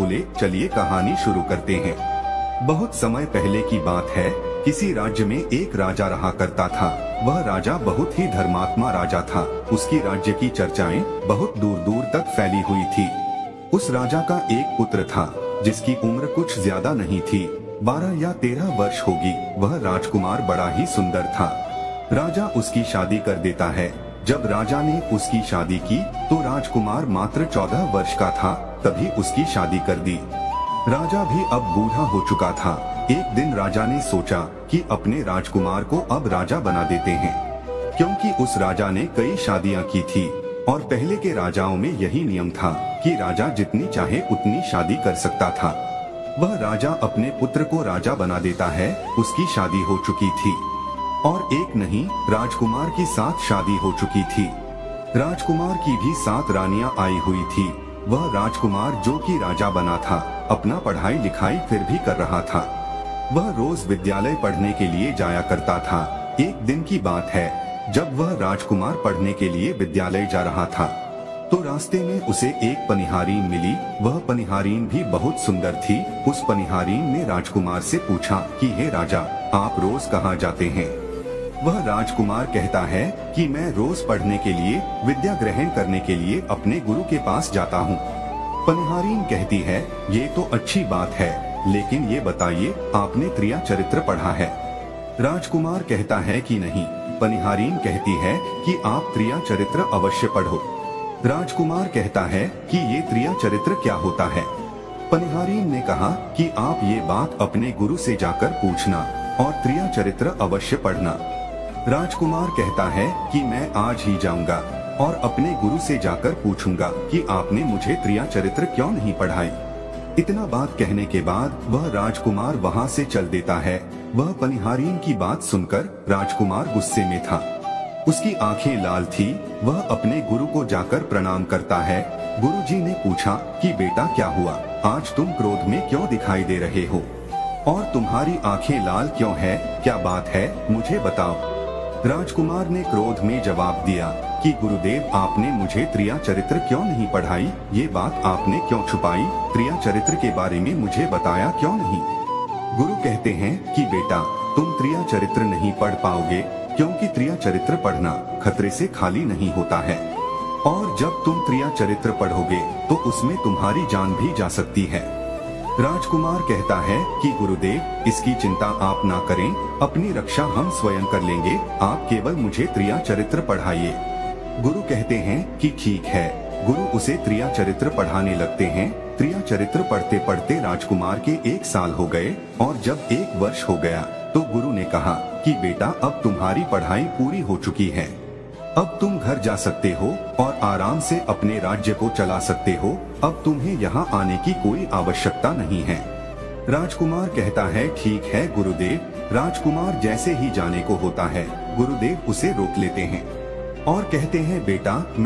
बोले, चलिए कहानी शुरू करते हैं। बहुत समय पहले की बात है। किसी राज्य में एक राजा रहा करता था। वह राजा बहुत ही धर्मात्मा राजा था। उसकी राज्य की चर्चाएं बहुत दूर दूर तक फैली हुई थी। उस राजा का एक पुत्र था जिसकी उम्र कुछ ज्यादा नहीं थी, 12 या 13 वर्ष होगी। वह राजकुमार बड़ा ही सुंदर था। राजा उसकी शादी कर देता है। जब राजा ने उसकी शादी की तो राजकुमार मात्र 14 वर्ष का था, तभी उसकी शादी कर दी। राजा भी अब बूढ़ा हो चुका था। एक दिन राजा ने सोचा कि अपने राजकुमार को अब राजा बना देते हैं, क्योंकि उस राजा ने कई शादियां की थी और पहले के राजाओं में यही नियम था कि राजा जितनी चाहे उतनी शादी कर सकता था। वह राजा अपने पुत्र को राजा बना देता है। उसकी शादी हो चुकी थी और एक नहीं, राजकुमार की 7 शादी हो चुकी थी। राजकुमार की भी 7 रानियां आई हुई थी। वह राजकुमार जो कि राजा बना था, अपना पढ़ाई लिखाई फिर भी कर रहा था। वह रोज विद्यालय पढ़ने के लिए जाया करता था। एक दिन की बात है, जब वह राजकुमार पढ़ने के लिए विद्यालय जा रहा था तो रास्ते में उसे एक पनिहारीन मिली। वह पनिहारीन भी बहुत सुंदर थी। उस पनिहारीन ने राजकुमार से पूछा कि हे राजा, आप रोज कहाँ जाते हैं? वह राजकुमार कहता है कि मैं रोज पढ़ने के लिए, विद्या ग्रहण करने के लिए अपने गुरु के पास जाता हूँ। पनिहारीन कहती है, ये तो अच्छी बात है, लेकिन ये बताइए, आपने त्रिया चरित्र पढ़ा है? राजकुमार कहता है कि नहीं। पनिहारीन कहती है कि आप त्रिया चरित्र अवश्य पढ़ो। राजकुमार कहता है कि ये त्रिया चरित्र क्या होता है? पनिहारीन ने कहा कि आप ये बात अपने गुरु से जाकर पूछना और त्रिया चरित्र अवश्य पढ़ना। राजकुमार कहता है कि मैं आज ही जाऊंगा और अपने गुरु से जाकर पूछूंगा कि आपने मुझे त्रिया चरित्र क्यों नहीं पढ़ाई। इतना बात कहने के बाद वह राजकुमार वहाँ से चल देता है। वह पनिहारीन की बात सुनकर राजकुमार गुस्से में था। उसकी आंखें लाल थी। वह अपने गुरु को जाकर प्रणाम करता है। गुरुजी ने पूछा कि बेटा क्या हुआ, आज तुम क्रोध में क्यों दिखाई दे रहे हो और तुम्हारी आंखें लाल क्यों है? क्या बात है, मुझे बताओ। राजकुमार ने क्रोध में जवाब दिया कि गुरुदेव, आपने मुझे त्रिया चरित्र क्यों नहीं पढ़ाई? ये बात आपने क्यों छुपाई? त्रिया चरित्र के बारे में मुझे बताया क्यों नहीं? गुरु कहते हैं कि बेटा, तुम त्रिया चरित्र नहीं पढ़ पाओगे, क्योंकि त्रिया चरित्र पढ़ना खतरे से खाली नहीं होता है और जब तुम त्रिया चरित्र पढ़ोगे तो उसमें तुम्हारी जान भी जा सकती है। राजकुमार कहता है कि गुरुदेव, इसकी चिंता आप ना करें, अपनी रक्षा हम स्वयं कर लेंगे, आप केवल मुझे त्रिया चरित्र पढ़ाइए। गुरु कहते हैं कि ठीक है। गुरु उसे त्रिया चरित्र पढ़ाने लगते हैं। त्रिया चरित्र पढ़ते पढ़ते राजकुमार के 1 साल हो गए और जब 1 वर्ष हो गया तो गुरु ने कहा कि बेटा, अब तुम्हारी पढ़ाई पूरी हो चुकी है, अब तुम घर जा सकते हो और आराम से अपने राज्य को चला सकते हो। अब तुम्हें यहाँ आने की कोई आवश्यकता नहीं है। राजकुमार कहता है, ठीक है गुरुदेव। राजकुमार जैसे ही जाने को होता है, गुरुदेव उसे रोक लेते हैं और कहते हैं, बेटा, मैं